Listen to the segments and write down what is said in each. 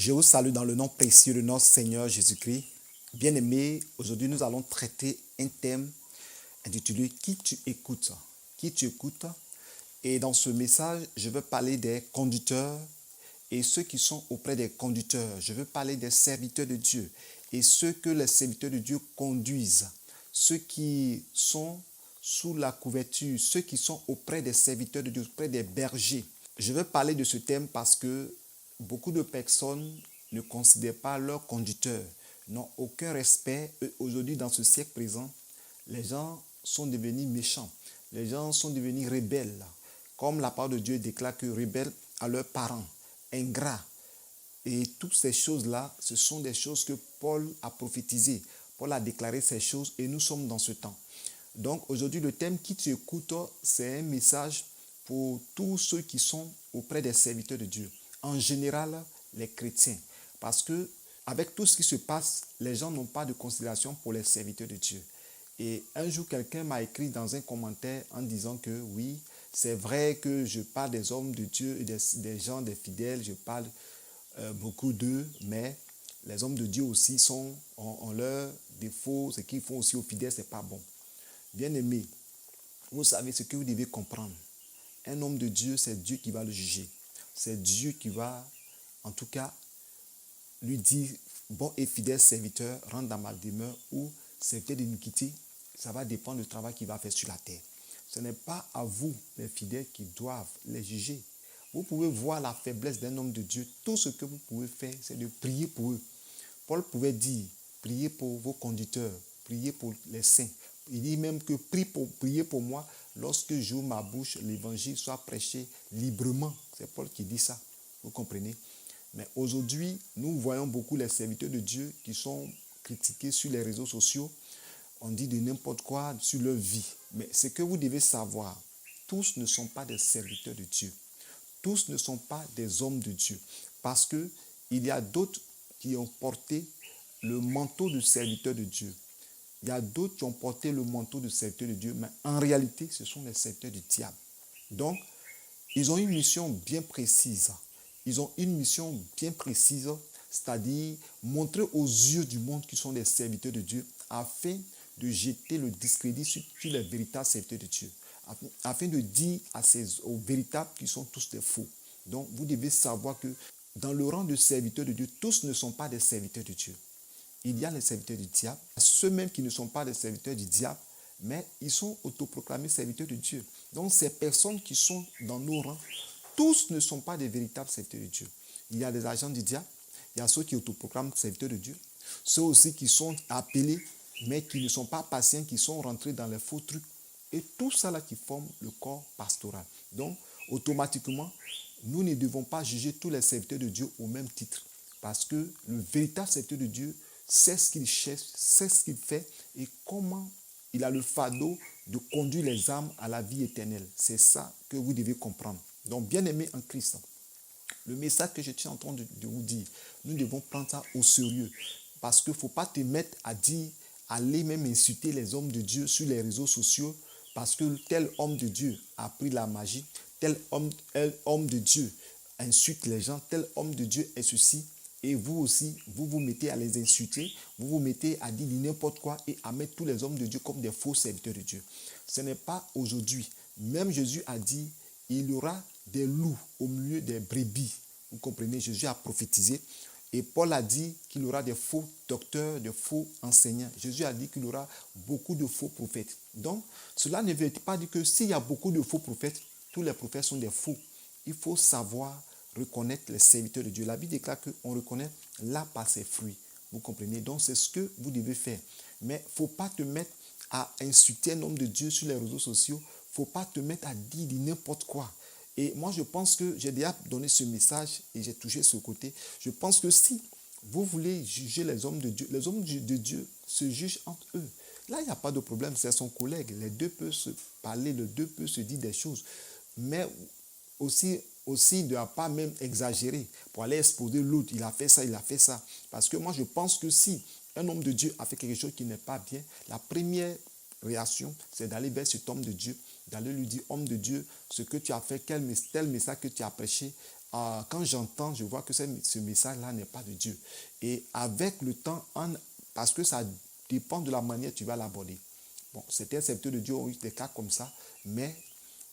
Je vous salue dans le nom précieux de notre Seigneur Jésus-Christ. Bien-aimés, aujourd'hui nous allons traiter un thème intitulé « Qui tu écoutes ?» Qui tu écoutes? Et dans ce message, je veux parler des conducteurs et ceux qui sont auprès des conducteurs. Je veux parler des serviteurs de Dieu et ceux que les serviteurs de Dieu conduisent. Ceux qui sont sous la couverture, ceux qui sont auprès des serviteurs de Dieu, auprès des bergers. Je veux parler de ce thème parce que beaucoup de personnes ne considèrent pas leurs conducteurs, n'ont aucun respect. Aujourd'hui, dans ce siècle présent, les gens sont devenus méchants. Les gens sont devenus rebelles. Comme la parole de Dieu déclare que rebelles à leurs parents, ingrats. Et toutes ces choses-là, ce sont des choses que Paul a prophétisées. Paul a déclaré ces choses et nous sommes dans ce temps. Donc aujourd'hui, le thème qui tu écoutes, c'est un message pour tous ceux qui sont auprès des serviteurs de Dieu. En général, les chrétiens. Parce que avec tout ce qui se passe, les gens n'ont pas de considération pour les serviteurs de Dieu. Et un jour, quelqu'un m'a écrit dans un commentaire en disant que oui, c'est vrai que je parle des hommes de Dieu et des gens, des fidèles, je parle beaucoup d'eux, mais les hommes de Dieu aussi ont leurs défauts, ce qu'ils font aussi aux fidèles, ce n'est pas bon. Bien-aimés, vous savez ce que vous devez comprendre. Un homme de Dieu, c'est Dieu qui va le juger. C'est Dieu qui va, en tout cas, lui dire, bon et fidèle serviteur, rentre dans ma demeure, ou serviteur d'iniquité, ça va dépendre du travail qu'il va faire sur la terre. Ce n'est pas à vous, les fidèles, qui doivent les juger. Vous pouvez voir la faiblesse d'un homme de Dieu. Tout ce que vous pouvez faire, c'est de prier pour eux. Paul pouvait dire, priez pour vos conducteurs, priez pour les saints. Il dit même que priez pour moi lorsque j'ouvre ma bouche, l'évangile soit prêché librement. C'est Paul qui dit ça. Vous comprenez? Mais aujourd'hui, nous voyons beaucoup les serviteurs de Dieu qui sont critiqués sur les réseaux sociaux. On dit de n'importe quoi sur leur vie. Mais ce que vous devez savoir, tous ne sont pas des serviteurs de Dieu. Tous ne sont pas des hommes de Dieu. Parce qu'il y a d'autres qui ont porté le manteau de serviteur de Dieu. Il y a d'autres qui ont porté le manteau de serviteur de Dieu, mais en réalité, ce sont les serviteurs du diable. Donc, ils ont une mission bien précise. Ils ont une mission bien précise, c'est-à-dire montrer aux yeux du monde qu'ils sont des serviteurs de Dieu, afin de jeter le discrédit sur les véritables serviteurs de Dieu, afin de dire aux véritables qu'ils sont tous des faux. Donc, vous devez savoir que dans le rang de serviteurs de Dieu, tous ne sont pas des serviteurs de Dieu. Il y a les serviteurs du diable, ceux même qui ne sont pas des serviteurs du diable, mais ils sont autoproclamés serviteurs de Dieu. Donc ces personnes qui sont dans nos rangs, tous ne sont pas des véritables serviteurs de Dieu. Il y a des agents du diable, il y a ceux qui autoproclament serviteurs de Dieu, ceux aussi qui sont appelés, mais qui ne sont pas patients, qui sont rentrés dans les faux trucs. Et tout ça là qui forme le corps pastoral. Donc automatiquement, nous ne devons pas juger tous les serviteurs de Dieu au même titre. Parce que le véritable serviteur de Dieu sait ce qu'il cherche, sait ce qu'il fait et comment il a le fardeau de conduire les âmes à la vie éternelle. C'est ça que vous devez comprendre. Donc, bien-aimés en Christ, le message que je suis en train de vous dire, nous devons prendre ça au sérieux. Parce qu'il ne faut pas te mettre à dire, aller même insulter les hommes de Dieu sur les réseaux sociaux parce que tel homme de Dieu a pris la magie, tel homme de Dieu insulte les gens, tel homme de Dieu est ceci. Et vous aussi, vous vous mettez à les insulter, vous vous mettez à dire n'importe quoi et à mettre tous les hommes de Dieu comme des faux serviteurs de Dieu. Ce n'est pas aujourd'hui. Même Jésus a dit, il y aura des loups au milieu des brebis. Vous comprenez, Jésus a prophétisé. Et Paul a dit qu'il y aura des faux docteurs, des faux enseignants. Jésus a dit qu'il y aura beaucoup de faux prophètes. Donc, cela ne veut pas dire que s'il y a beaucoup de faux prophètes, tous les prophètes sont des faux. Il faut savoir reconnaître les serviteurs de Dieu. La Bible déclare qu'on reconnaît l'arbre par ses fruits. Vous comprenez? Donc, c'est ce que vous devez faire. Mais il ne faut pas te mettre à insulter un homme de Dieu sur les réseaux sociaux. Il ne faut pas te mettre à dire n'importe quoi. Et moi, je pense que j'ai déjà donné ce message et j'ai touché ce côté. Je pense que si vous voulez juger les hommes de Dieu se jugent entre eux. Là, il n'y a pas de problème, c'est son collègue. Les deux peuvent se parler, les deux peuvent se dire des choses. Mais aussi il ne doit pas même exagérer pour aller exposer l'autre. Il a fait ça, il a fait ça. Parce que moi, je pense que si un homme de Dieu a fait quelque chose qui n'est pas bien, la première réaction, c'est d'aller vers cet homme de Dieu, d'aller lui dire, homme de Dieu, ce que tu as fait, tel message que tu as prêché quand j'entends, je vois que ce message-là n'est pas de Dieu. Et avec le temps, parce que ça dépend de la manière dont tu vas l'aborder. Bon, certains serviteurs de Dieu ont eu des cas comme ça, mais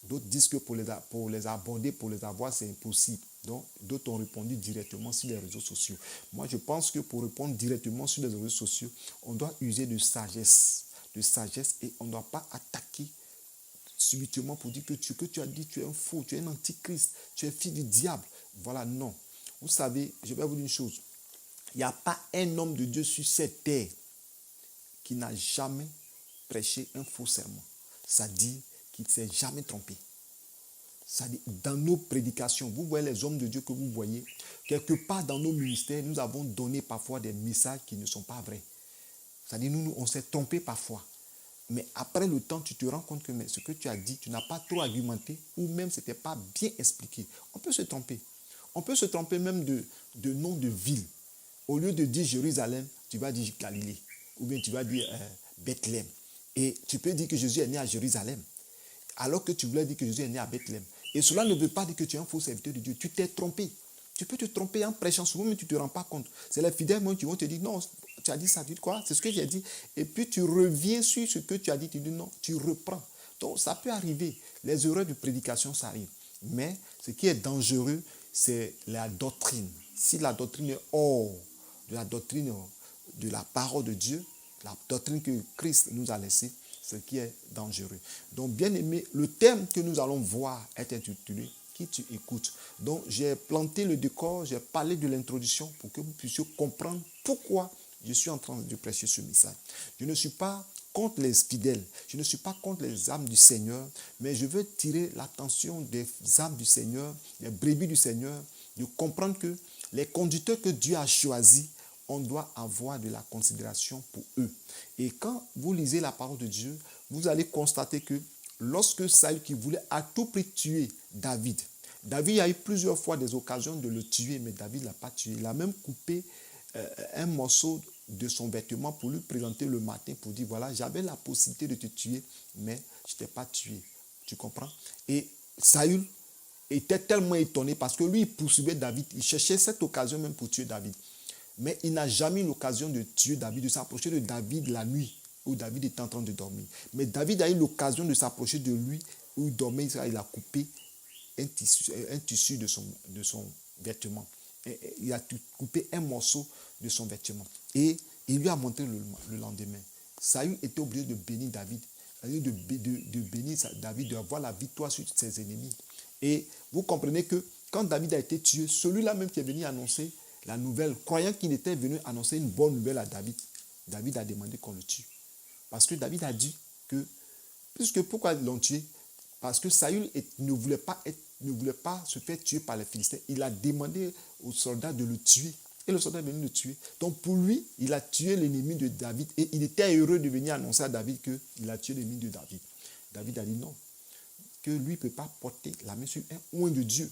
d'autres disent que pour les aborder, pour les avoir, c'est impossible. Donc, d'autres ont répondu directement sur les réseaux sociaux. Moi, je pense que pour répondre directement sur les réseaux sociaux, on doit user de sagesse. Et on ne doit pas attaquer subitement pour dire que tu as dit, tu es un faux, tu es un antichrist, tu es fils du diable. Voilà, non. Vous savez, je vais vous dire une chose. Il n'y a pas un homme de Dieu sur cette terre qui n'a jamais prêché un faux serment. Ça dit qu'il ne s'est jamais trompé. Ça dit, dans nos prédications, vous voyez les hommes de Dieu que vous voyez, quelque part dans nos ministères, nous avons donné parfois des messages qui ne sont pas vrais. C'est-à-dire, nous, on s'est trompé parfois. Mais après le temps, tu te rends compte que ce que tu as dit, tu n'as pas trop argumenté ou même ce n'était pas bien expliqué. On peut se tromper. On peut se tromper même de nom de ville. Au lieu de dire Jérusalem, tu vas dire Galilée. Ou bien tu vas dire Bethléem. Et tu peux dire que Jésus est né à Jérusalem. Alors que tu voulais dire que Jésus est né à Bethléem. Et cela ne veut pas dire que tu es un faux serviteur de Dieu. Tu t'es trompé. Tu peux te tromper en prêchant souvent, mais tu ne te rends pas compte. C'est les fidèles qui vont te dire, non, tu as dit ça, tu dis quoi? C'est ce que j'ai dit. Et puis tu reviens sur ce que tu as dit, tu dis non, tu reprends. Donc ça peut arriver. Les erreurs de prédication, ça arrive. Mais ce qui est dangereux, c'est la doctrine. Si la doctrine est hors de la doctrine de la parole de Dieu, la doctrine que Christ nous a laissée, ce qui est dangereux. Donc, bien aimé, le thème que nous allons voir est intitulé « Qui tu écoutes ». Donc, j'ai planté le décor, j'ai parlé de l'introduction pour que vous puissiez comprendre pourquoi je suis en train de prêcher ce message. Je ne suis pas contre les fidèles, je ne suis pas contre les âmes du Seigneur, mais je veux tirer l'attention des âmes du Seigneur, des brebis du Seigneur, de comprendre que les conducteurs que Dieu a choisis, on doit avoir de la considération pour eux. Et quand vous lisez la parole de Dieu, vous allez constater que lorsque Saül qui voulait à tout prix tuer David, David a eu plusieurs fois des occasions de le tuer, mais David ne l'a pas tué. Il a même coupé un morceau de son vêtement pour lui présenter le matin, pour dire, voilà, j'avais la possibilité de te tuer, mais je ne t'ai pas tué. Tu comprends? Et Saül était tellement étonné parce que lui, il poursuivait David. Il cherchait cette occasion même pour tuer David. Mais il n'a jamais eu l'occasion de tuer David, de s'approcher de David la nuit, où David était en train de dormir. Mais David a eu l'occasion de s'approcher de lui, où il dormait, il a coupé un tissu de son vêtement. Il a coupé un morceau de son vêtement. Et il lui a montré le lendemain. Saül était obligé de bénir David, de bénir David, d'avoir la victoire sur ses ennemis. Et vous comprenez que quand David a été tué, celui-là même qui est venu annoncer la nouvelle, croyant qu'il était venu annoncer une bonne nouvelle à David, David a demandé qu'on le tue. Parce que David a dit que, puisque pourquoi ils l'ont tué? Parce que Saül ne voulait pas se faire tuer par les Philistins. Il a demandé aux soldats de le tuer. Et le soldat est venu le tuer. Donc pour lui, il a tué l'ennemi de David. Et il était heureux de venir annoncer à David qu'il a tué l'ennemi de David. David a dit non. Que lui ne peut pas porter la main sur un oint de Dieu.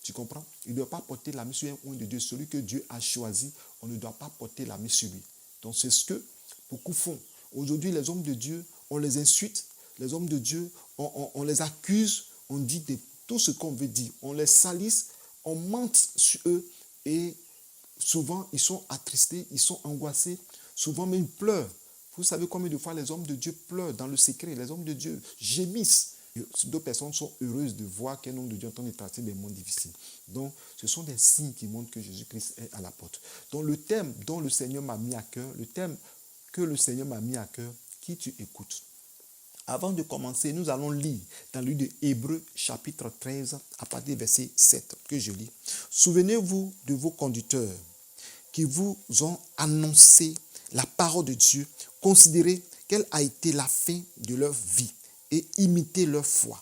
Tu comprends? Il ne doit pas porter la main sur un oint de Dieu. Celui que Dieu a choisi, on ne doit pas porter la main sur lui. Donc c'est ce que beaucoup font. Aujourd'hui, les hommes de Dieu, on les insulte. Les hommes de Dieu, on les accuse. On dit tout ce qu'on veut dire. On les salisse, on mente sur eux. Et souvent, ils sont attristés, ils sont angoissés. Souvent, même ils pleurent. Vous savez combien de fois les hommes de Dieu pleurent dans le secret. Les hommes de Dieu gémissent. D'autres personnes sont heureuses de voir qu'un homme de Dieu est en train de traverser des moments difficiles. Donc, ce sont des signes qui montrent que Jésus-Christ est à la porte. Donc, le thème dont le Seigneur m'a mis à cœur, le thème que le Seigneur m'a mis à cœur, qui tu écoutes. Avant de commencer, nous allons lire dans le livre de Hébreux, chapitre 13, à partir du verset 7, que je lis. Souvenez-vous de vos conducteurs qui vous ont annoncé la parole de Dieu. Considérez quelle a été la fin de leur vie et imitez leur foi.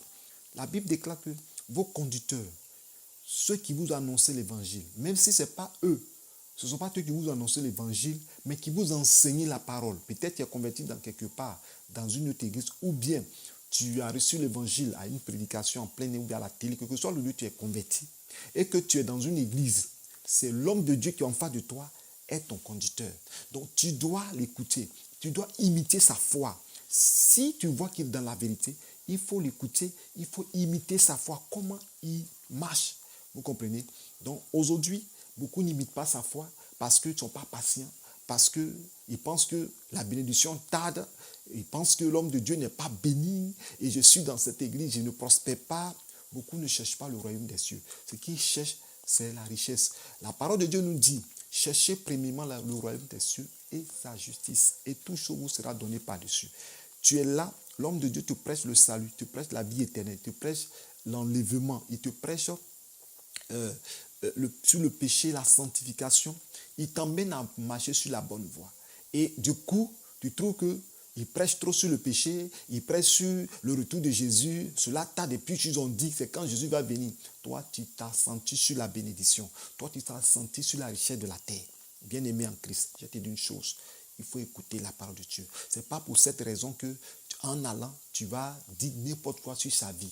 La Bible déclare que vos conducteurs, ceux qui vous annoncent l'évangile, même si ce n'est pas eux, ce ne sont pas eux qui vous annoncent l'évangile, mais qui vous enseignent la parole. Peut-être tu es converti dans quelque part, dans une autre église, ou bien tu as reçu l'évangile à une prédication en plein air ou bien à la télé, quel que soit le lieu où tu es converti, et que tu es dans une église. C'est l'homme de Dieu qui est en face de toi, est ton conducteur. Donc tu dois l'écouter, tu dois imiter sa foi. Si tu vois qu'il est dans la vérité, il faut l'écouter, il faut imiter sa foi, comment il marche. Vous comprenez? Donc aujourd'hui, beaucoup n'imitent pas sa foi parce qu'ils ne sont pas patients, parce qu'ils pensent que la bénédiction tarde, ils pensent que l'homme de Dieu n'est pas béni et je suis dans cette église, je ne prospère pas. Beaucoup ne cherchent pas le royaume des cieux. Ce qu'ils cherchent, c'est la richesse. La parole de Dieu nous dit, cherchez premièrement le royaume des cieux et sa justice et tout chose vous sera donné par-dessus. Tu es là, l'homme de Dieu te prêche le salut, te prêche la vie éternelle, te prêche l'enlèvement, il te prêche sur le péché, la sanctification, il t'emmène à marcher sur la bonne voie. Et du coup, tu trouves qu'il prêche trop sur le péché, il prêche sur le retour de Jésus, cela t'a depuis qu'ils ont dit, c'est quand Jésus va venir. Toi, tu t'as senti sur la bénédiction. Toi, tu t'as senti sur la richesse de la terre. Bien-aimé en Christ, je te dis une chose, il faut écouter la parole de Dieu. Ce n'est pas pour cette raison que, en allant, tu vas dire n'importe quoi sur sa vie.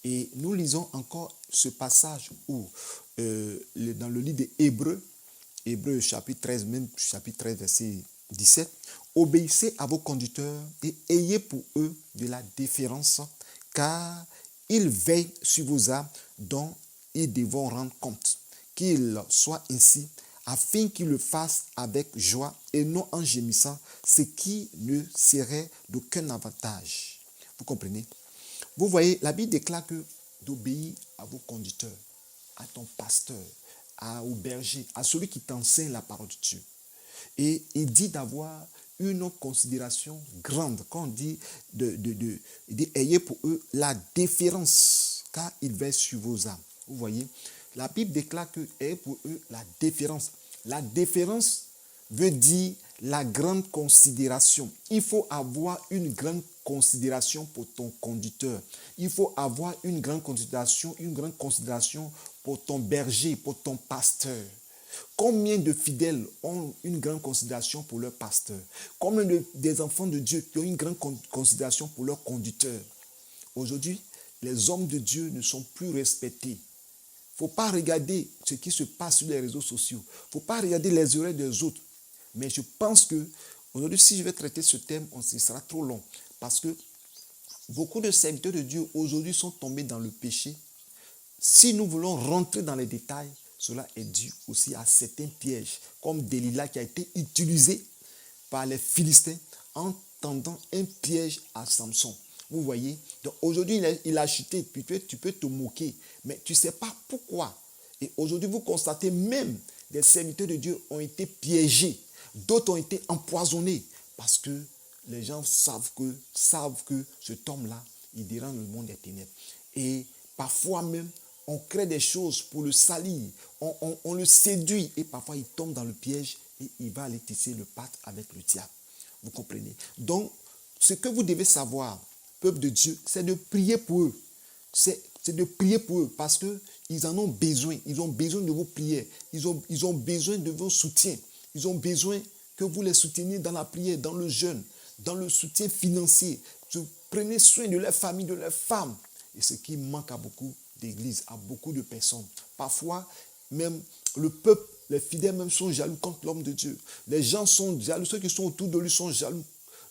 Et nous lisons encore ce passage où, dans le livre des Hébreux, Hébreux chapitre 13, même chapitre 13, verset 17, obéissez à vos conducteurs et ayez pour eux de la déférence, car ils veillent sur vos âmes dont ils devront rendre compte. Qu'ils soient ainsi, afin qu'ils le fassent avec joie et non en gémissant, ce qui ne serait d'aucun avantage. Vous comprenez? Vous voyez, la Bible déclare que d'obéir à vos conducteurs, à ton pasteur, au berger, à celui qui t'enseigne la parole de Dieu. Et il dit d'avoir une considération grande. Quand on dit, il dit ayez pour eux la déférence, car ils veillent sur vos âmes. Vous voyez, la Bible déclare que ayez pour eux la déférence. La déférence veut dire la grande considération. Il faut avoir une grande considération pour ton conducteur. Il faut avoir une grande considération pour ton berger, pour ton pasteur. Combien de fidèles ont une grande considération pour leur pasteur? Combien des enfants de Dieu qui ont une grande considération pour leur conducteur? Aujourd'hui, les hommes de Dieu ne sont plus respectés. Il ne faut pas regarder ce qui se passe sur les réseaux sociaux. Il ne faut pas regarder les oreilles des autres. Mais je pense que, aujourd'hui, si je vais traiter ce thème, ce sera trop long. Parce que beaucoup de serviteurs de Dieu, aujourd'hui, sont tombés dans le péché. Si nous voulons rentrer dans les détails, cela est dû aussi à certains pièges, comme Delilah qui a été utilisé par les Philistins en tendant un piège à Samson. Vous voyez, donc aujourd'hui, il a chuté, puis tu peux te moquer, mais tu ne sais pas pourquoi. Et aujourd'hui, vous constatez même des serviteurs de Dieu ont été piégés. D'autres ont été empoisonnés parce que les gens savent que cet homme-là, il dérange le monde des ténèbres. Et parfois même, on crée des choses pour le salir. On le séduit et parfois il tombe dans le piège et il va aller tisser le pacte avec le diable. Vous comprenez? Donc, ce que vous devez savoir, peuple de Dieu, c'est de prier pour eux. C'est de prier pour eux parce qu'ils en ont besoin. Ils ont besoin de vos prières. Ils ont besoin de vos soutiens. Ils ont besoin que vous les souteniez dans la prière, dans le jeûne, dans le soutien financier. Prenez soin de leur famille, de leurs femmes. Et ce qui manque à beaucoup d'églises, à beaucoup de personnes. Parfois, même le peuple, les fidèles même sont jaloux contre l'homme de Dieu. Les gens sont jaloux, ceux qui sont autour de lui sont jaloux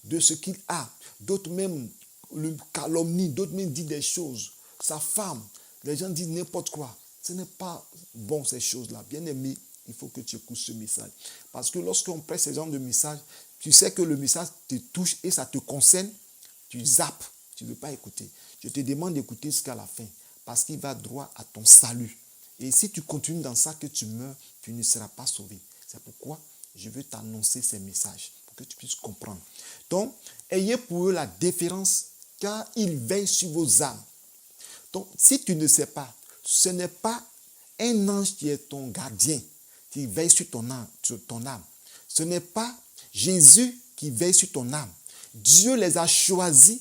de ce qu'il a. D'autres même le calomnient, d'autres même disent des choses. Sa femme, les gens disent n'importe quoi. Ce n'est pas bon ces choses-là. Bien aimé, il faut que tu écoutes ce message. Parce que lorsqu'on prête ce genre de message, tu sais que le message te touche et ça te concerne, tu zappes, tu ne veux pas écouter. Je te demande d'écouter jusqu'à la fin parce qu'il va droit à ton salut. Et si tu continues dans ça, que tu meurs, tu ne seras pas sauvé. C'est pourquoi je veux t'annoncer ces messages pour que tu puisses comprendre. Donc, ayez pour eux la déférence car ils veillent sur vos âmes. Donc, si tu ne sais pas, ce n'est pas un ange qui est ton gardien, qui veille sur ton âme. Ce n'est pas Jésus qui veille sur ton âme. Dieu les a choisis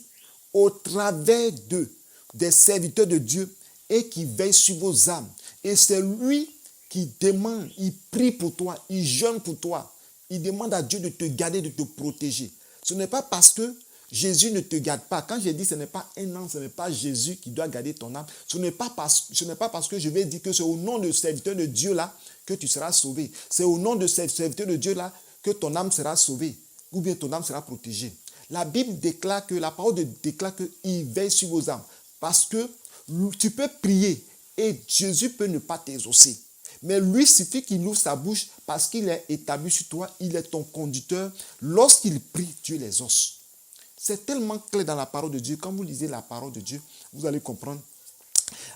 au travers d'eux, des serviteurs de Dieu, et qui veille sur vos âmes. Et c'est lui qui demande, il prie pour toi, il jeûne pour toi. Il demande à Dieu de te garder, de te protéger. Ce n'est pas parce que Jésus ne te garde pas. Quand j'ai dit ce n'est pas un ange, ce n'est pas Jésus qui doit garder ton âme. Ce n'est pas parce que je vais dire que c'est au nom de serviteur de Dieu là que tu seras sauvé. C'est au nom de serviteur de Dieu là que ton âme sera sauvée. Ou bien ton âme sera protégée. La Bible déclare que, la parole déclare qu'il veille sur vos âmes. Parce que tu peux prier Et Jésus peut ne pas t'exaucer. Mais lui, il suffit qu'il ouvre sa bouche parce qu'il est établi sur toi, il est ton conducteur. Lorsqu'il prie, Dieu les exauce. C'est tellement clair dans la parole de Dieu. Quand vous lisez la parole de Dieu, vous allez comprendre.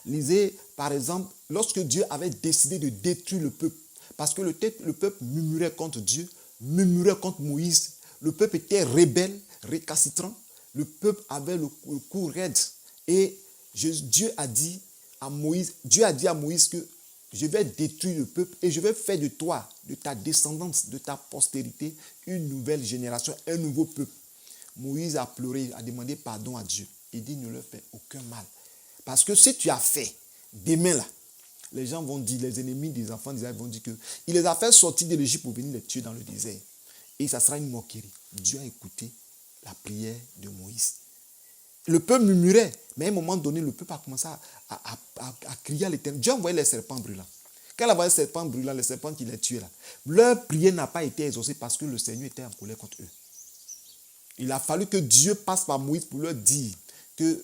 Lisez, par exemple, lorsque Dieu avait décidé de détruire le peuple, parce que le peuple murmurait contre Dieu, murmurait contre Moïse, le peuple était rebelle, récalcitrant, le peuple avait le cou raide. Et Dieu a dit à Moïse que je vais détruire le peuple et je vais faire de toi, de ta descendance, de ta postérité, une nouvelle génération, un nouveau peuple. Moïse a pleuré, a demandé pardon à Dieu. Il dit, ne leur fais aucun mal. Parce que si tu as fait, demain là, les gens vont dire, les ennemis des enfants d'Israël vont dire qu'il les a fait sortir de l'Égypte pour venir les tuer dans le désert. Et ça sera une moquerie. Dieu a écouté la prière de Moïse. Le peuple murmurait, mais à un moment donné, le peuple a commencé à crier à l'Éternel. Dieu a envoyé les serpents brûlants. Quand il a envoyé les serpents brûlants, les serpents qui les tuaient là, leur prière n'a pas été exaucée parce que le Seigneur était en colère contre eux. Il a fallu que Dieu passe par Moïse pour leur dire que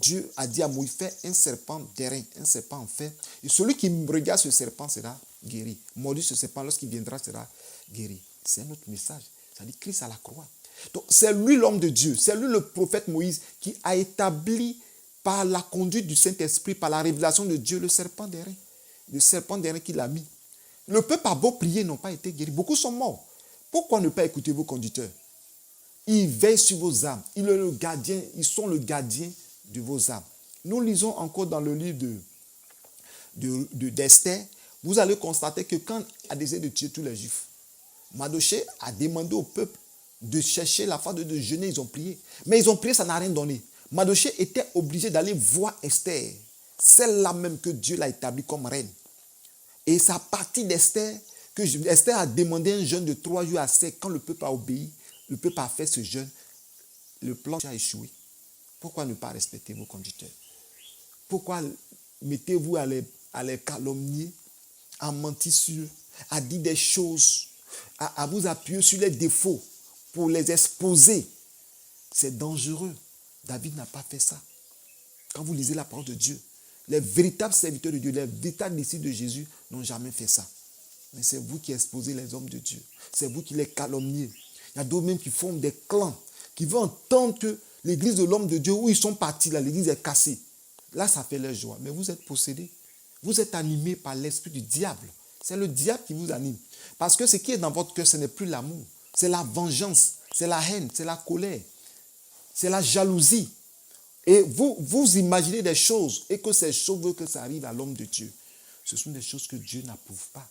Dieu a dit à Moïse, fais un serpent d'airain, un serpent en fer. Et celui qui regarde ce serpent sera guéri. Mordu ce serpent, lorsqu'il viendra, sera guéri. C'est un autre message. Ça dit Christ à la croix. Donc c'est lui l'homme de Dieu, c'est lui le prophète Moïse qui a établi par la conduite du Saint-Esprit, par la révélation de Dieu, le serpent d'airain. Le serpent d'airain qu'il a mis. Le peuple a beau prier, n'ont pas été guéris. Beaucoup sont morts. Pourquoi ne pas écouter vos conducteurs? Ils veillent sur vos âmes. Ils sont le gardien de vos âmes. Nous lisons encore dans le livre d'Esther. Vous allez constater que quand il a décidé de tuer tous les Juifs, Mardochée a demandé au peuple de chercher la face de jeûner. Ils ont prié. Mais ils ont prié, ça n'a rien donné. Mardochée était obligé d'aller voir Esther. Celle-là même que Dieu l'a établie comme reine. Et c'est à partir d'Esther que Esther a demandé un jeûne de 3 jours à 7. Quand le peuple a obéi, le peuple a fait ce jeûne, le plan a échoué. Pourquoi ne pas respecter vos conducteurs? Pourquoi mettez-vous à les calomnier, à mentir sur eux, à dire des choses, à vous appuyer sur les défauts pour les exposer? C'est dangereux. David n'a pas fait ça. Quand vous lisez la parole de Dieu, les véritables serviteurs de Dieu, les véritables disciples de Jésus n'ont jamais fait ça. Mais c'est vous qui exposez les hommes de Dieu. C'est vous qui les calomniez. Il y a d'autres même qui forment des clans, qui veulent entendre que l'église de l'homme de Dieu, où ils sont partis, là, l'église est cassée. Là, ça fait leur joie. Mais vous êtes possédés. Vous êtes animés par l'esprit du diable. C'est le diable qui vous anime. Parce que ce qui est dans votre cœur, ce n'est plus l'amour. C'est la vengeance, c'est la haine, c'est la colère, c'est la jalousie. Et vous imaginez des choses et que ces choses veulent que ça arrive à l'homme de Dieu. Ce sont des choses que Dieu n'approuve pas.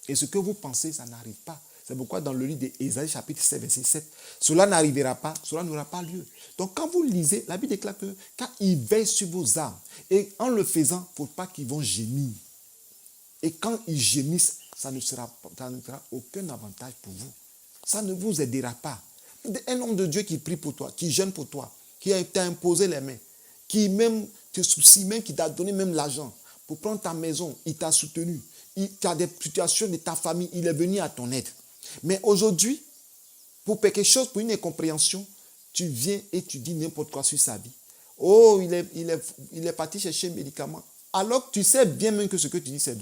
Et ce que vous pensez, ça n'arrive pas. C'est pourquoi dans le livre d'Ésaïe chapitre 7, verset 7, cela n'arrivera pas, cela n'aura pas lieu. Donc quand vous lisez, la Bible déclare que quand ils veillent sur vos âmes, et en le faisant, il ne faut pas qu'ils vont gémir. Et quand ils gémissent, ça ne sera aucun avantage pour vous. Ça ne vous aidera pas. Un homme de Dieu qui prie pour toi, qui jeûne pour toi, qui t'a imposé les mains, qui même te soucie, même qui t'a donné même l'argent pour prendre ta maison, il t'a soutenu. Tu as des situations de ta famille, il est venu à ton aide. Mais aujourd'hui, pour quelque chose, pour une incompréhension, tu viens et tu dis n'importe quoi sur sa vie. Oh, il est parti chercher un médicament. Alors que tu sais bien même que ce que tu dis, c'est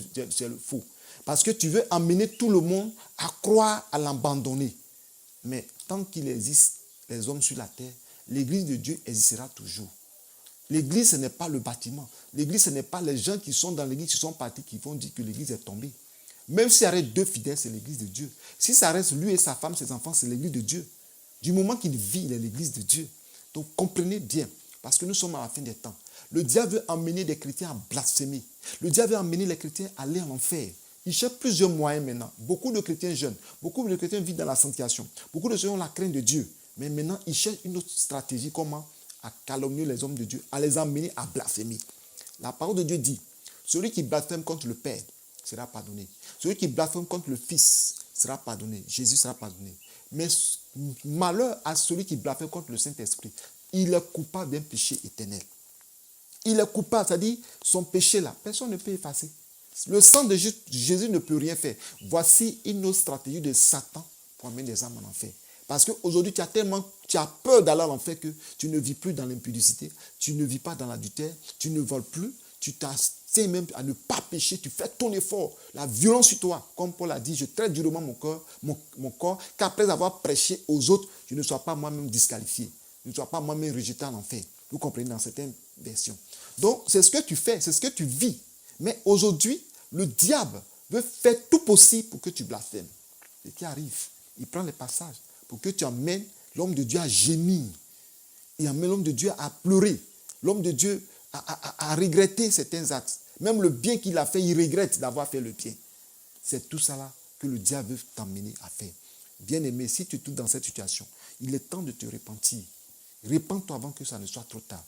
le faux. Parce que tu veux amener tout le monde à croire, à l'abandonner. Mais tant qu'il existe les hommes sur la terre, l'église de Dieu existera toujours. L'église, ce n'est pas le bâtiment. L'église, ce n'est pas les gens qui sont dans l'église, qui sont partis, qui vont dire que l'église est tombée. Même s'il reste 2 fidèles, c'est l'église de Dieu. Si ça reste lui et sa femme, ses enfants, c'est l'église de Dieu. Du moment qu'il vit, il est l'église de Dieu. Donc comprenez bien, parce que nous sommes à la fin des temps. Le diable veut emmener des chrétiens à blasphémer. Le diable veut emmener les chrétiens à aller en enfer. Il cherche plusieurs moyens maintenant. Beaucoup de chrétiens jeunes, beaucoup de chrétiens vivent dans la sanctification. Beaucoup de gens ont la crainte de Dieu. Mais maintenant, ils cherchent une autre stratégie. Comment? À calomnier les hommes de Dieu, à les emmener à blasphémer. La parole de Dieu dit, celui qui blasphème contre le Père sera pardonné. Celui qui blasphème contre le Fils sera pardonné. Jésus sera pardonné. Mais malheur à celui qui blasphème contre le Saint-Esprit. Il est coupable d'un péché éternel. Il est coupable, c'est-à-dire son péché là, personne ne peut effacer. Le sang de Jésus ne peut rien faire. Voici une autre stratégie de Satan pour amener les âmes en enfer. Parce qu'aujourd'hui, tu as peur d'aller à l'enfer que tu ne vis plus dans l'impudicité, tu ne vis pas dans l'adultère, tu ne voles plus, tu tiens même à ne pas pécher, tu fais ton effort, la violence sur toi. Comme Paul a dit, je traite durement mon corps, qu'après avoir prêché aux autres, je ne sois pas moi-même disqualifié, je ne sois pas moi-même rejeté en enfer. Vous comprenez dans certaines versions. Donc, c'est ce que tu fais, c'est ce que tu vis. Mais aujourd'hui, le diable veut faire tout possible pour que tu blasphèmes. Ce qui arrive, il prend les passages pour que tu emmènes l'homme de Dieu à gémir. Il emmène l'homme de Dieu à pleurer. L'homme de Dieu à regretter certains actes. Même le bien qu'il a fait, il regrette d'avoir fait le bien. C'est tout ça là que le diable veut t'emmener à faire. Bien-aimé, si tu es tout dans cette situation, il est temps de te repentir. Repends-toi avant que ça ne soit trop tard.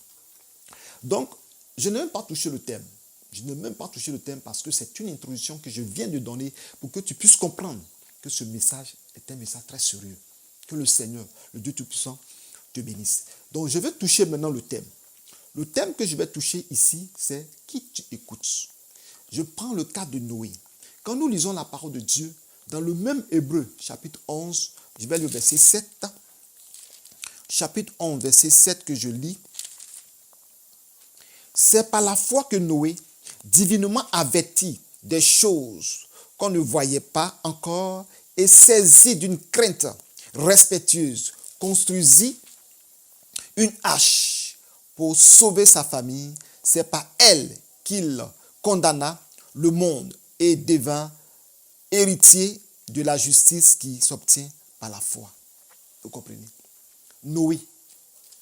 Donc, je n'ai même pas touché le thème. Je n'ai même pas touché le thème parce que c'est une introduction que je viens de donner pour que tu puisses comprendre que ce message est un message très sérieux. Que le Seigneur, le Dieu Tout-Puissant, te bénisse. Donc, je vais toucher maintenant le thème. Le thème que je vais toucher ici, c'est qui tu écoutes. Je prends le cas de Noé. Quand nous lisons la parole de Dieu, dans le même Hébreu, chapitre 11, je vais lire le verset 7. Chapitre 11, verset 7 que je lis. C'est par la foi que Noé, divinement averti des choses qu'on ne voyait pas encore et saisi d'une crainte respectueuse, construisit une hache pour sauver sa famille. C'est par elle qu'il condamna le monde et devint héritier de la justice qui s'obtient par la foi. Vous comprenez? Noé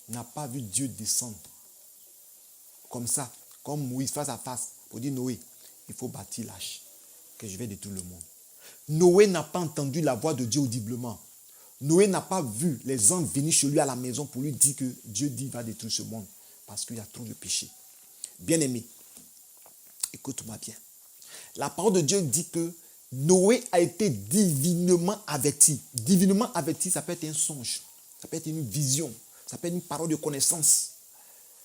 n'a pas vu Dieu descendre comme ça, comme Moïse face à face, pour dire Noé, il faut bâtir l'arche, que je vais détruire le monde. Noé n'a pas entendu la voix de Dieu audiblement. Noé n'a pas vu les anges venir chez lui à la maison pour lui dire que Dieu dit va détruire ce monde parce qu'il y a trop de péché. Bien-aimé, écoute-moi bien. La parole de Dieu dit que Noé a été divinement averti. Divinement averti, ça peut être un songe, ça peut être une vision, ça peut être une parole de connaissance,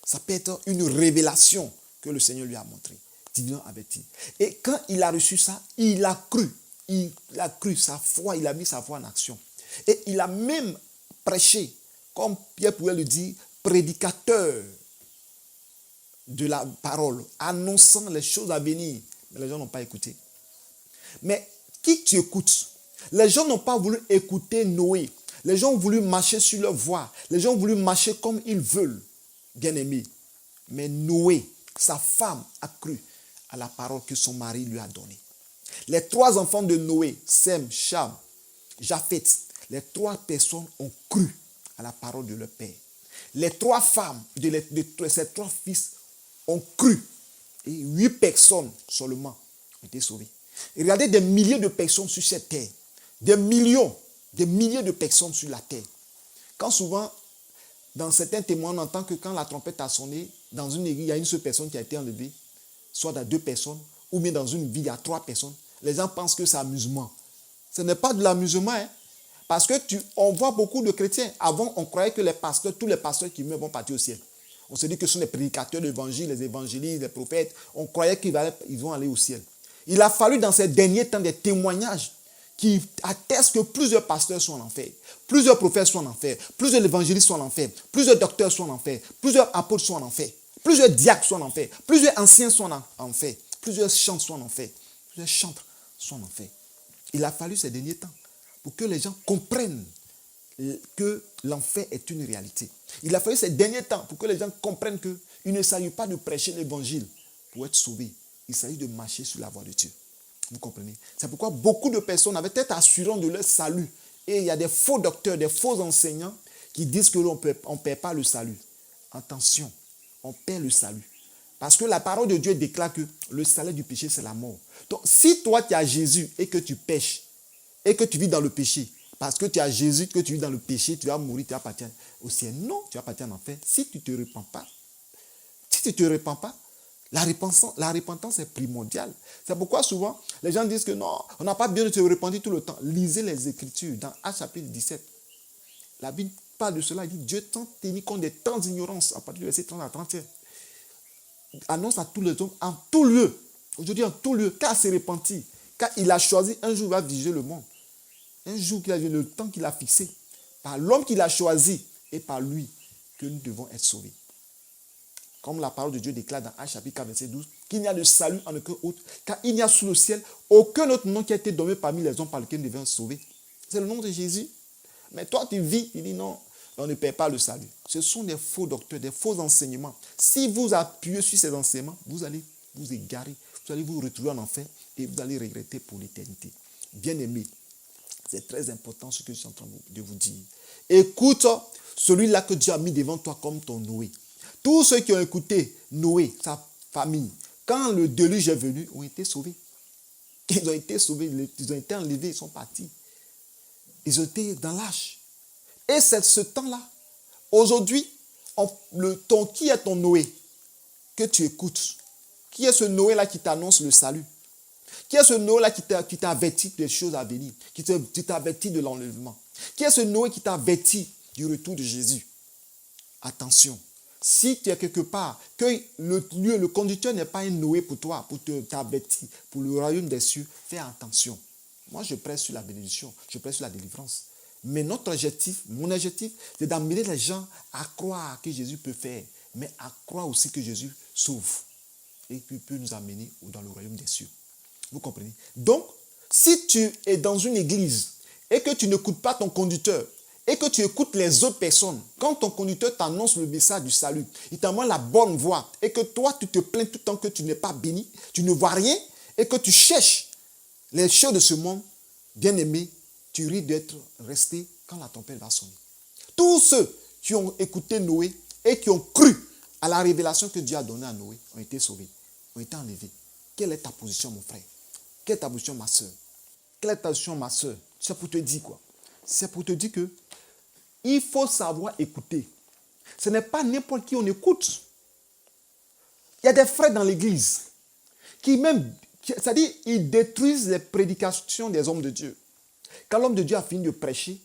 ça peut être une révélation que le Seigneur lui a montrée. Divinement averti. Et quand il a reçu ça, il a cru. Il a cru sa foi, il a mis sa foi en action. Et il a même prêché, comme Pierre pouvait le dire, prédicateur de la parole, annonçant les choses à venir. Mais les gens n'ont pas écouté. Mais qui tu écoutes? Les gens n'ont pas voulu écouter Noé. Les gens ont voulu marcher sur leur voie. Les gens ont voulu marcher comme ils veulent, bien-aimés. Mais Noé, sa femme, a cru à la parole que son mari lui a donnée. Les 3 enfants de Noé, Sem, Cham, Japheth, les 3 personnes ont cru à la parole de leur père. Les 3 femmes de ces 3 fils ont cru. Et 8 personnes seulement ont été sauvées. Et regardez des milliers de personnes sur cette terre. Des millions, des milliers de personnes sur la terre. Quand souvent, dans certains témoins, on entend que quand la trompette a sonné, dans une église, il y a une seule personne qui a été enlevée, soit dans 2 personnes, ou bien dans une ville, il y a 3 personnes. Les gens pensent que c'est amusement. Ce n'est pas de l'amusement, hein? Parce que on voit beaucoup de chrétiens. Avant, on croyait que tous les pasteurs qui meurent vont partir au ciel. On se dit que ce sont les prédicateurs de l'évangile, les évangélistes, les prophètes. On croyait qu'ils vont aller au ciel. Il a fallu dans ces derniers temps des témoignages qui attestent que plusieurs pasteurs sont en enfer, plusieurs prophètes sont en enfer, plusieurs évangélistes sont en enfer, plusieurs docteurs sont en enfer, plusieurs apôtres sont en enfer, plusieurs diacres sont en enfer, plusieurs anciens sont en enfer, plusieurs chantres sont en enfer, plusieurs chantres sont en enfer. Il a fallu ces derniers temps pour que les gens comprennent que l'enfer est une réalité. Il a fallu ces derniers temps pour que les gens comprennent qu'il ne s'agit pas de prêcher l'évangile pour être sauvés. Il s'agit de marcher sur la voie de Dieu. Vous comprenez? C'est pourquoi beaucoup de personnes avaient été assurant de leur salut. Et il y a des faux docteurs, des faux enseignants qui disent que l'on ne perd pas le salut. Attention, on perd le salut. Parce que la parole de Dieu déclare que le salaire du péché, c'est la mort. Donc, si toi, tu as Jésus et que tu pêches, et que tu vis dans le péché, parce que tu as Jésus, que tu vis dans le péché, tu vas mourir, tu vas partir au ciel. Non, tu vas partir en enfer. Si tu ne te repens pas, la repentance est primordiale. C'est pourquoi souvent, les gens disent que non, on n'a pas besoin de se repentir tout le temps. Lisez les Écritures dans Actes chapitre 17. La Bible parle de cela. Il dit, Dieu t'a tenu compte des temps d'ignorance, à partir du verset 30 à 31. Annonce à tous les hommes, en tout lieu, aujourd'hui en tout lieu, car s'est repenti, car il a choisi un jour, il va viger le monde. Un jour qu'il a vu le temps qu'il a fixé, par l'homme qu'il a choisi et par lui, que nous devons être sauvés. Comme la parole de Dieu déclare dans Actes chapitre 4, verset 12, qu'il n'y a de salut en aucun autre, car il n'y a sous le ciel aucun autre nom qui a été donné parmi les hommes par lequel nous devons sauver. C'est le nom de Jésus. Mais toi, tu vis, tu dis non, on ne perd pas le salut. Ce sont des faux docteurs, des faux enseignements. Si vous appuyez sur ces enseignements, vous allez vous égarer, vous allez vous retrouver en enfer et vous allez regretter pour l'éternité. Bien-aimés, c'est très important ce que je suis en train de vous dire. Écoute celui-là que Dieu a mis devant toi comme ton Noé. Tous ceux qui ont écouté Noé, sa famille, quand le déluge est venu, ont été sauvés. Ils ont été sauvés, ils ont été enlevés, ils sont partis. Ils ont été dans l'âge. Et c'est ce temps-là. Aujourd'hui, qui est ton Noé que tu écoutes? Qui est ce Noé-là qui t'annonce le salut? Qui est ce Noé-là qui t'a averti des choses à venir? Qui t'a averti de l'enlèvement? Qui est ce Noé qui t'a averti du retour de Jésus? Attention. Si tu es quelque part, que le conducteur n'est pas un Noé pour toi, pour t'avertir, pour le royaume des cieux, fais attention. Moi, je prêche sur la bénédiction, je prêche sur la délivrance. Mais mon objectif, c'est d'amener les gens à croire que Jésus peut faire, mais à croire aussi que Jésus sauve et qu'il peut nous amener dans le royaume des cieux. Vous comprenez? Donc, si tu es dans une église et que tu n'écoutes pas ton conducteur, et que tu écoutes les autres personnes, quand ton conducteur t'annonce le message du salut, il t'envoie la bonne voie, et que toi, tu te plains tout le temps que tu n'es pas béni, tu ne vois rien, et que tu cherches les choses de ce monde, bien-aimé, tu risques d'être resté quand la tempête va sonner. Tous ceux qui ont écouté Noé et qui ont cru à la révélation que Dieu a donnée à Noé ont été sauvés, ont été enlevés. Quelle est ta position, mon frère? Quelle est ta position, ma soeur? Quelle est ta position, ma soeur? C'est pour te dire quoi? C'est pour te dire que il faut savoir écouter. Ce n'est pas n'importe qui on écoute. Il y a des frères dans l'église c'est-à-dire, ils détruisent les prédications des hommes de Dieu. Quand l'homme de Dieu a fini de prêcher,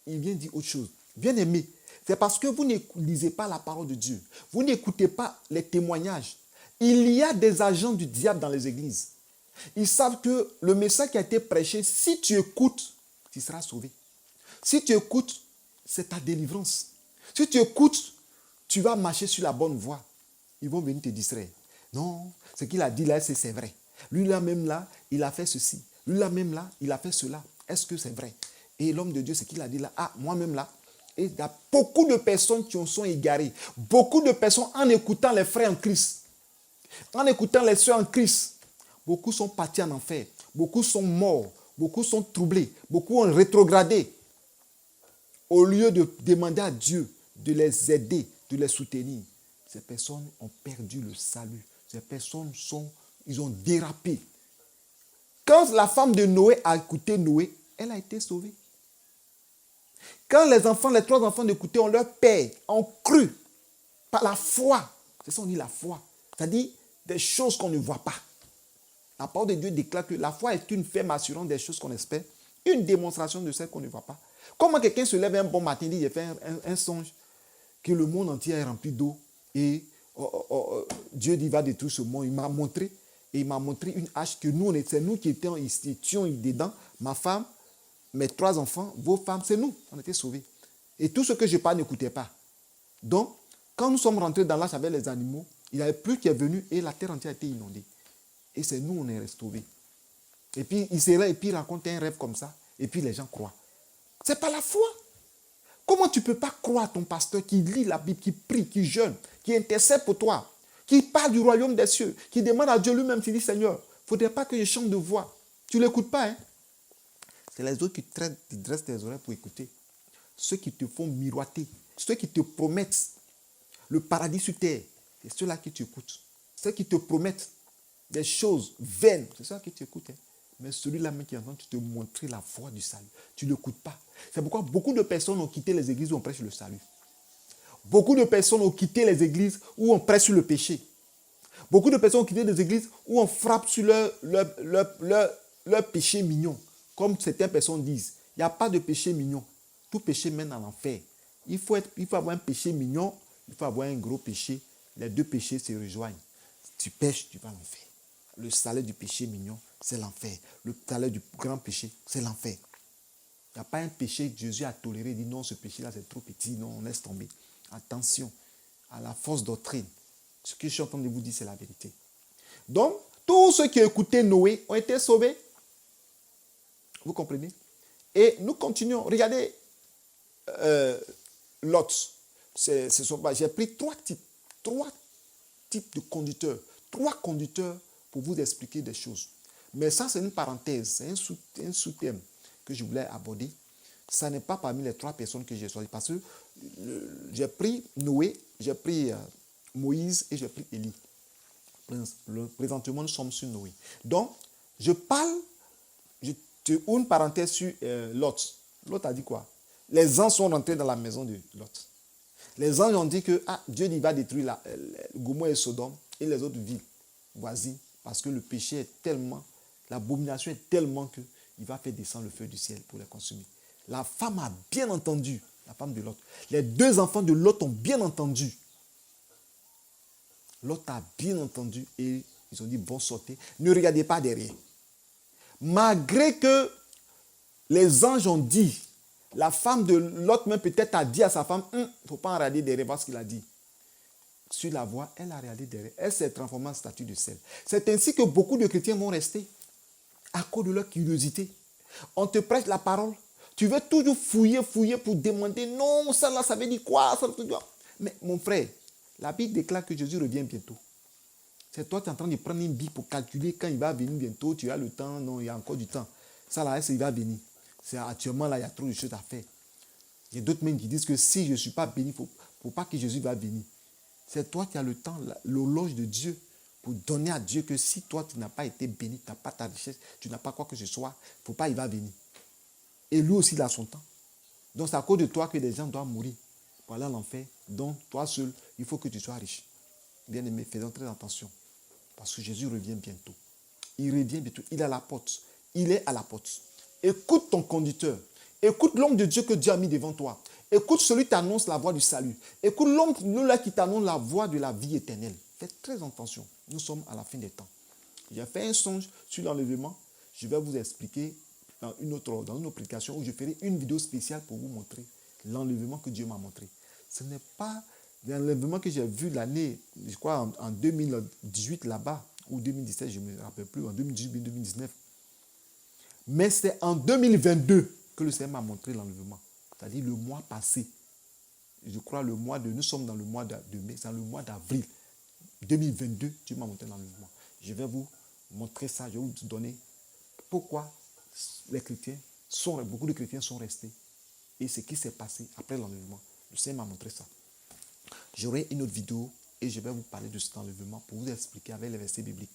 il vient dire autre chose. Bien-aimé, c'est parce que vous ne lisez pas la parole de Dieu. Vous n'écoutez pas les témoignages. Il y a des agents du diable dans les églises. Ils savent que le message qui a été prêché, si tu écoutes, tu seras sauvé. Si tu écoutes, c'est ta délivrance. Si tu écoutes, tu vas marcher sur la bonne voie. Ils vont venir te distraire. Non, ce qu'il a dit là, c'est vrai. Lui là même là, il a fait ceci. Lui là même là, il a fait cela. Est-ce que c'est vrai? Et l'homme de Dieu, ce qu'il a dit là, moi-même là. Et il y a beaucoup de personnes qui en sont égarées. Beaucoup de personnes en écoutant les frères en Christ, en écoutant les soeurs en Christ, beaucoup sont partis en enfer. Beaucoup sont morts. Beaucoup sont troublés. Beaucoup ont rétrogradé. Au lieu de demander à Dieu de les aider, de les soutenir, ces personnes ont perdu le salut. Ces personnes ils ont dérapé. Quand la femme de Noé a écouté Noé, elle a été sauvée. Quand les trois enfants d'écouter ont leur père, ont cru par la foi. C'est ça qu'on dit la foi. C'est-à-dire des choses qu'on ne voit pas. La parole de Dieu déclare que la foi est une ferme assurance des choses qu'on espère, une démonstration de celles qu'on ne voit pas. Comment quelqu'un se lève un bon matin et dit, j'ai fait un songe que le monde entier est rempli d'eau et Dieu dit, va détruire ce monde. Il m'a montré une hache que c'est nous qui étions dedans, ma femme, mes 3 enfants, vos femmes, c'est nous, on était sauvés. Et tout ce que je parle n'écoutait pas. Donc, quand nous sommes rentrés dans l'âge avec les animaux, il n'y avait plus qui est venu et la terre entière a été inondée. Et c'est nous, on est restés. Et puis, il raconte un rêve comme ça, et puis les gens croient. C'est pas la foi. Comment tu ne peux pas croire à ton pasteur qui lit la Bible, qui prie, qui jeûne, qui intercède pour toi, qui parle du royaume des cieux, qui demande à Dieu lui-même, qui dit, Seigneur, il ne faudrait pas que je chante de voix. Tu ne l'écoutes pas, hein? C'est les autres qui dressent tes oreilles pour écouter. Ceux qui te font miroiter, ceux qui te promettent le paradis sur terre, c'est ceux-là qui t'écoutent. Ceux qui te promettent des choses vaines, c'est ceux qui t'écoutent. Hein? Mais celui-là même qui est en train de te montrer la voie du salut, tu ne l'écoutes pas. C'est pourquoi beaucoup de personnes ont quitté les églises où on prêche le salut. Beaucoup de personnes ont quitté les églises où on prêche sur le péché. Beaucoup de personnes ont quitté les églises où on frappe sur leur péché mignon. Comme certaines personnes disent, il n'y a pas de péché mignon. Tout péché mène à l'enfer. Il faut avoir un péché mignon, il faut avoir un gros péché. Les deux péchés se rejoignent. Si tu pêches, tu vas à l'enfer. Le salaire du péché mignon, c'est l'enfer. Le salaire du grand péché, c'est l'enfer. Il n'y a pas un péché que Jésus a toléré. Il dit non, ce péché-là, c'est trop petit. Non, on laisse tomber. Attention à la fausse doctrine. Ce que je suis en train de vous dire, c'est la vérité. Donc, tous ceux qui écoutaient Noé ont été sauvés. Vous comprenez? Et nous continuons. Regardez Lot. J'ai pris trois types de conducteurs. Trois conducteurs pour vous expliquer des choses. Mais ça, c'est une parenthèse. C'est un sous-thème que je voulais aborder. Ça n'est pas parmi les trois personnes que j'ai choisies. Parce que j'ai pris Noé, j'ai pris Moïse et j'ai pris Élie. Présentement, nous sommes sur Noé. Donc, je te ouvre une parenthèse sur Lot. Lot a dit quoi? Les anges sont rentrés dans la maison de Lot. Les anges ont dit que Dieu il va détruire Gomorrhe et Sodome et les autres villes voisines parce que le péché est tellement, l'abomination est tellement qu'il va faire descendre le feu du ciel pour les consumer. La femme a bien entendu, la femme de Lot. Les deux enfants de Lot ont bien entendu. Lot a bien entendu et ils ont dit bon, sortez. Ne regardez pas derrière. Malgré que les anges ont dit, la femme de Lot même peut-être a dit à sa femme, il ne faut pas en regarder derrière, parce qu'il a dit. Sur la voie, elle a regardé derrière. Elle s'est transformée en statue de sel. C'est ainsi que beaucoup de chrétiens vont rester à cause de leur curiosité. On te prête la parole. Tu veux toujours fouiller pour demander, non, ça là, ça veut dire quoi? Ça veut dire quoi? Mais mon frère, la Bible déclare que Jésus revient bientôt. C'est toi qui es en train de prendre une Bible pour calculer quand il va venir bientôt. Tu as le temps, non, il y a encore du temps. Ça là, il va venir. C'est actuellement là, il y a trop de choses à faire. Il y a d'autres même qui disent que si je ne suis pas béni, il ne faut pas que Jésus va venir. C'est toi qui as le temps, l'horloge de Dieu, pour donner à Dieu que si toi, tu n'as pas été béni, tu n'as pas ta richesse, tu n'as pas quoi que ce soit, il ne faut pas, il va venir. Et lui aussi, il a son temps. Donc, c'est à cause de toi que des gens doivent mourir pour aller à l'enfer. Donc, toi seul, il faut que tu sois riche. Bien aimé, faisons très attention. Parce que Jésus revient bientôt. Il revient bientôt. Il est à la porte. Il est à la porte. Écoute ton conducteur. Écoute l'homme de Dieu que Dieu a mis devant toi. Écoute celui qui t'annonce la voie du salut. Écoute l'homme qui t'annonce la voie de la vie éternelle. Faites très attention. Nous sommes à la fin des temps. J'ai fait un songe sur l'enlèvement. Je vais vous expliquer dans une autre prédication où je ferai une vidéo spéciale pour vous montrer l'enlèvement que Dieu m'a montré. Ce n'est pas l'enlèvement que j'ai vu l'année, je crois en 2018 là-bas, ou 2017, je ne me rappelle plus, en 2018-2019. Mais c'est en 2022 que le Seigneur m'a montré l'enlèvement. C'est-à-dire le mois passé. Je crois nous sommes dans le mois de mai, c'est dans le mois d'avril 2022, Dieu m'a montré l'enlèvement. Je vais vous montrer ça, je vais vous donner pourquoi beaucoup de chrétiens sont restés et ce qui s'est passé après l'enlèvement. Le Seigneur m'a montré ça. J'aurai une autre vidéo et je vais vous parler de cet enlèvement pour vous expliquer avec les versets bibliques.